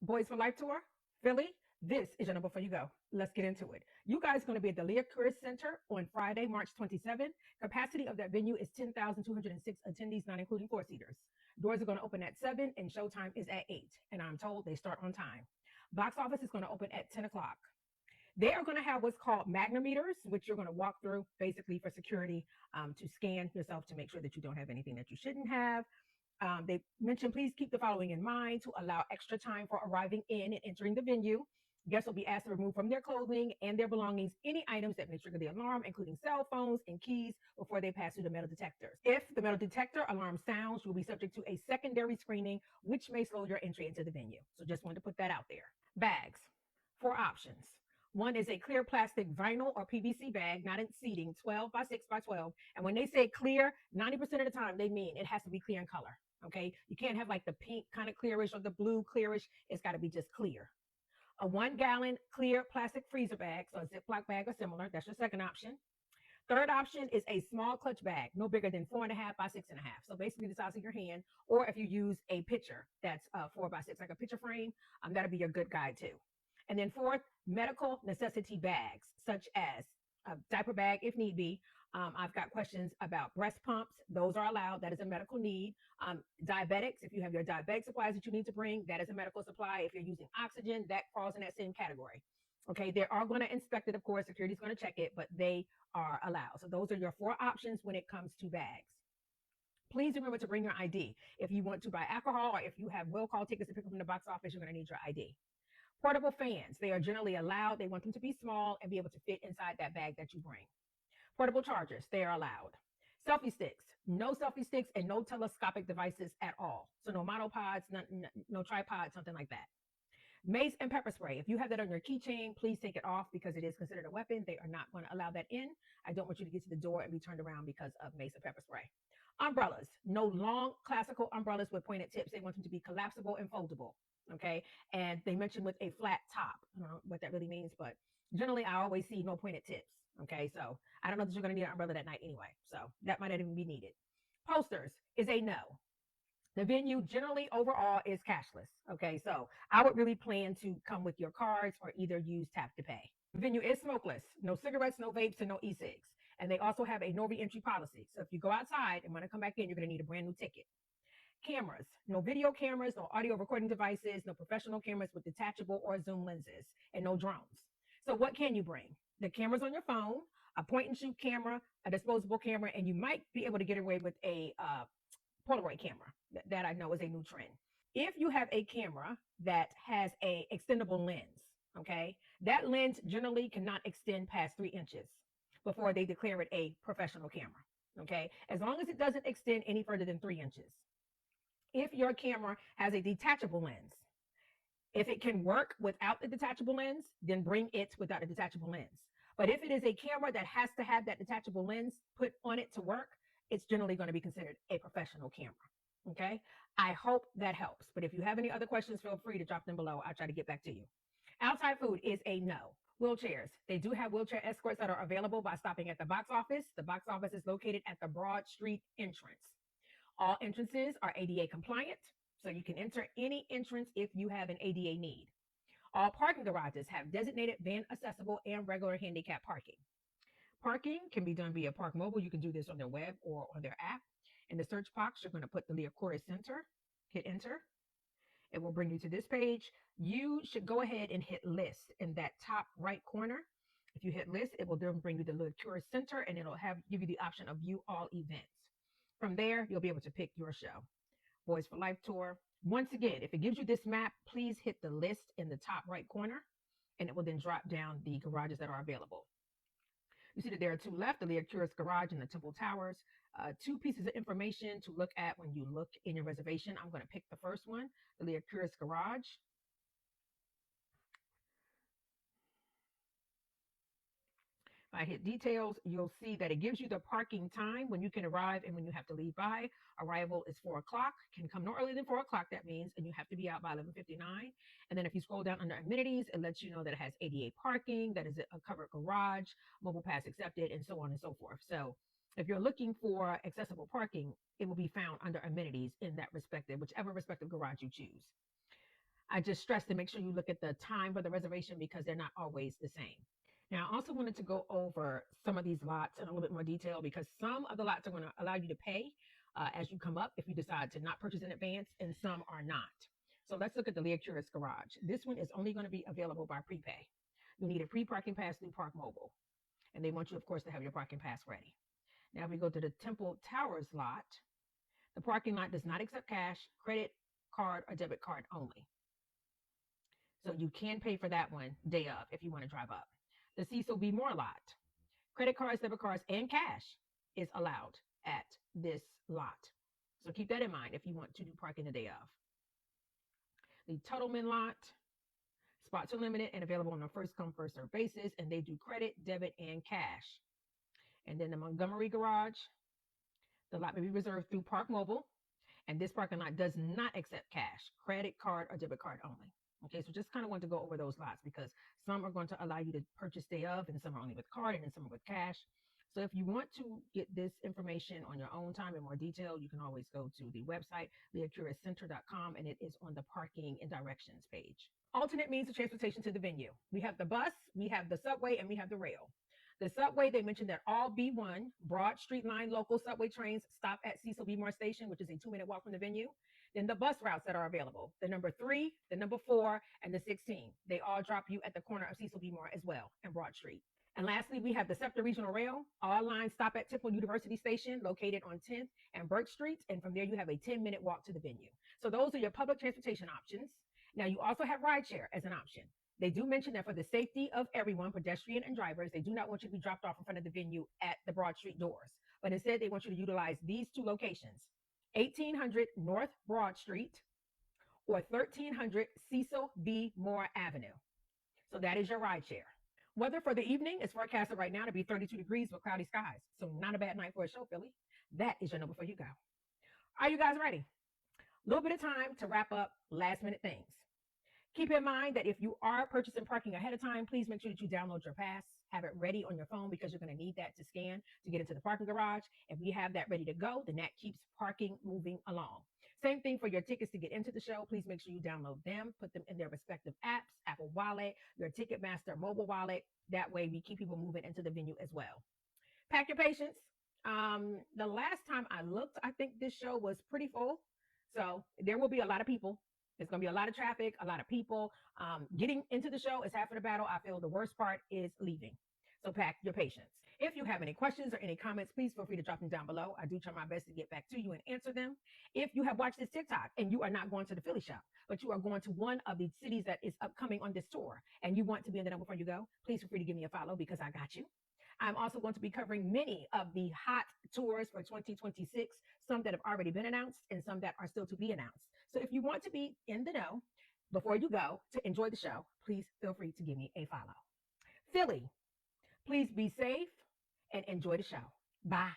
Boys for Life Tour, Philly. This is your number for you go. Let's get into it. You guys are going to be at the Leah Curtis Center on Friday, March 27th. Capacity of that venue is 10,206 attendees, not including four seaters. Doors are going to open at 7 and showtime is at 8. And I'm told they start on time. Box office is going to open at 10 o'clock. They are going to have what's called magnometers, which you're going to walk through basically for security to scan yourself to make sure that you don't have anything that you shouldn't have. They mentioned please keep the following in mind to allow extra time for arriving in and entering the venue. Guests will be asked to remove from their clothing and their belongings any items that may trigger the alarm, including cell phones and keys, before they pass through the metal detectors. If the metal detector alarm sounds, you'll be subject to a secondary screening, which may slow your entry into the venue. So just wanted to put that out there. Bags, four options. One is a clear plastic vinyl or PVC bag, not in seating, 12 by 6 by 12. And when they say clear, 90% of the time they mean it has to be clear in color. Okay. You can't have like the pink kind of clearish or the blue clearish. It's got to be just clear. A 1 gallon clear plastic freezer bag, so a Ziploc bag or similar. That's your second option. Third option is a small clutch bag, no bigger than 4.5 by 6.5. So basically the size of your hand, or if you use a pitcher that's 4 by 6, like a pitcher frame, that'll be your good guide too. And then fourth, medical necessity bags, such as a diaper bag if need be. I've got questions about breast pumps. Those are allowed. That is a medical need. Diabetics, if you have your diabetic supplies that you need to bring, that is a medical supply. If you're using oxygen, that falls in that same category. Okay, they are going to inspect it, of course. Security's going to check it, but they are allowed. So those are your four options when it comes to bags. Please remember to bring your ID. If you want to buy alcohol or if you have will call tickets to pick up from the box office, you're going to need your ID. Portable fans, they are generally allowed. They want them to be small and be able to fit inside that bag that you bring. Portable chargers, they are allowed. Selfie sticks, no selfie sticks and no telescopic devices at all. So no monopods, no tripods, something like that. Mace and pepper spray. If you have that on your keychain, please take it off because it is considered a weapon. They are not going to allow that in. I don't want you to get to the door and be turned around because of mace and pepper spray. Umbrellas. No long classical umbrellas with pointed tips. They want them to be collapsible and foldable. Okay. And they mentioned with a flat top. I don't know what that really means, but generally I always see no pointed tips. Okay. So I don't know that you're going to need an umbrella that night anyway. So that might not even be needed. Posters is a no. The venue generally overall is cashless. Okay, so I would really plan to come with your cards or either use tap to pay. The venue is smokeless, no cigarettes, no vapes, and no e-cigs. And they also have a no re-entry policy. So if you go outside and want to come back in, you're going to need a brand new ticket. Cameras, no video cameras, no audio recording devices, no professional cameras with detachable or zoom lenses, and no drones. So what can you bring? The cameras on your phone, a point and shoot camera, a disposable camera, and you might be able to get away with a Polaroid camera. That I know is a new trend. If you have a camera that has a extendable lens, okay, that lens generally cannot extend past 3 inches before they declare it a professional camera. Okay, as long as it doesn't extend any further than 3 inches. If your camera has a detachable lens, if it can work without the detachable lens, then bring it without a detachable lens. But if it is a camera that has to have that detachable lens put on it to work, it's generally going to be considered a professional camera. Okay. I hope that helps. But if you have any other questions, feel free to drop them below. I'll try to get back to you. Outside food is a no. Wheelchairs. They do have wheelchair escorts that are available by stopping at the box office. The box office is located at the Broad Street entrance. All entrances are ADA compliant, so you can enter any entrance if you have an ADA need. All parking garages have designated van accessible and regular handicap parking. Parking can be done via Park Mobile. You can do this on their web or on their app. In the search box, you're going to put the Leah Curtis Center, hit enter. It will bring you to this page. You should go ahead and hit list in that top right corner. If you hit list, it will then bring you to the Leah Curtis Center and it'll give you the option of view all events. From there, you'll be able to pick your show. Boys for Life Tour. Once again, if it gives you this map, please hit the list in the top right corner and it will then drop down the garages that are available. You see that there are two left, the Leah Curtis Garage and the Temple Towers. Two pieces of information to look at when you look in your reservation. I'm going to pick the first one, the Leah Curtis Garage. If I hit details, you'll see that it gives you the parking time when you can arrive and when you have to leave by. Arrival is 4 o'clock, can come no earlier than 4 o'clock, that means, and you have to be out by 11:59. And then if you scroll down under amenities, it lets you know that it has ADA parking, that is a covered garage, mobile pass accepted, and so on and so forth. So if you're looking for accessible parking, it will be found under amenities in that respective, whichever respective garage you choose. I just stress to make sure you look at the time for the reservation because they're not always the same. Now, I also wanted to go over some of these lots in a little bit more detail because some of the lots are going to allow you to pay as you come up if you decide to not purchase in advance, and some are not. So let's look at the Leah Curis Garage. This one is only going to be available by prepay. You need a free parking pass through Park Mobile, and they want you, of course, to have your parking pass ready. Now, if we go to the Temple Towers lot, the parking lot does not accept cash, credit card, or debit card only. So you can pay for that one day of if you want to drive up. The Cecil B. Moore lot, credit cards, debit cards, and cash is allowed at this lot. So keep that in mind if you want to do parking the day of. The Tuttleman lot, spots are limited and available on a first come, first served basis, and they do credit, debit, and cash. And then the Montgomery Garage, the lot may be reserved through Park Mobile, and this parking lot does not accept cash, credit card, or debit card only. Okay, so just kind of want to go over those lots because some are going to allow you to purchase day of, and some are only with card, and then some are with cash. So if you want to get this information on your own time in more detail, you can always go to the website, leahcuriscenter.com, and it is on the parking and directions page. Alternate means of transportation to the venue. We have the bus, we have the subway, and we have the rail. The subway, they mentioned that all B1 Broad Street Line local subway trains stop at Cecil B. Moore Station, which is a 2-minute walk from the venue. Then the bus routes that are available, the number 3, the number 4, and the 16. They all drop you at the corner of Cecil B. Moore as well and Broad Street. And lastly, we have the SEPTA Regional Rail. All lines stop at Temple University Station, located on 10th and Burke Streets. And from there, you have a 10-minute walk to the venue. So those are your public transportation options. Now, you also have rideshare as an option. They do mention that for the safety of everyone, pedestrian and drivers, they do not want you to be dropped off in front of the venue at the Broad Street doors. But instead, they want you to utilize these two locations, 1800 North Broad Street or 1300 Cecil B. Moore Avenue. So that is your rideshare. Weather for the evening is forecasted right now to be 32 degrees with cloudy skies. So not a bad night for a show, Philly. That is your number for you go. Are you guys ready? A little bit of time to wrap up last minute things. Keep in mind that if you are purchasing parking ahead of time, please make sure that you download your pass, have it ready on your phone because you're going to need that to scan to get into the parking garage. If we have that ready to go, then that keeps parking moving along. Same thing for your tickets to get into the show. Please make sure you download them, put them in their respective apps, Apple Wallet, your Ticketmaster mobile wallet. That way we keep people moving into the venue as well. Pack your patience. The last time I looked, I think this show was pretty full. So there will be a lot of people. There's going to be a lot of traffic, a lot of people. Getting into the show is half of the battle. I feel the worst part is leaving. So pack your patience. If you have any questions or any comments, please feel free to drop them down below. I do try my best to get back to you and answer them. If you have watched this TikTok and you are not going to the Philly shop, but you are going to one of the cities that is upcoming on this tour and you want to be in the number before you go, please feel free to give me a follow because I got you. I'm also going to be covering many of the hot tours for 2026, some that have already been announced and some that are still to be announced. So if you want to be in the know before you go to enjoy the show, please feel free to give me a follow. Philly, please be safe and enjoy the show. Bye.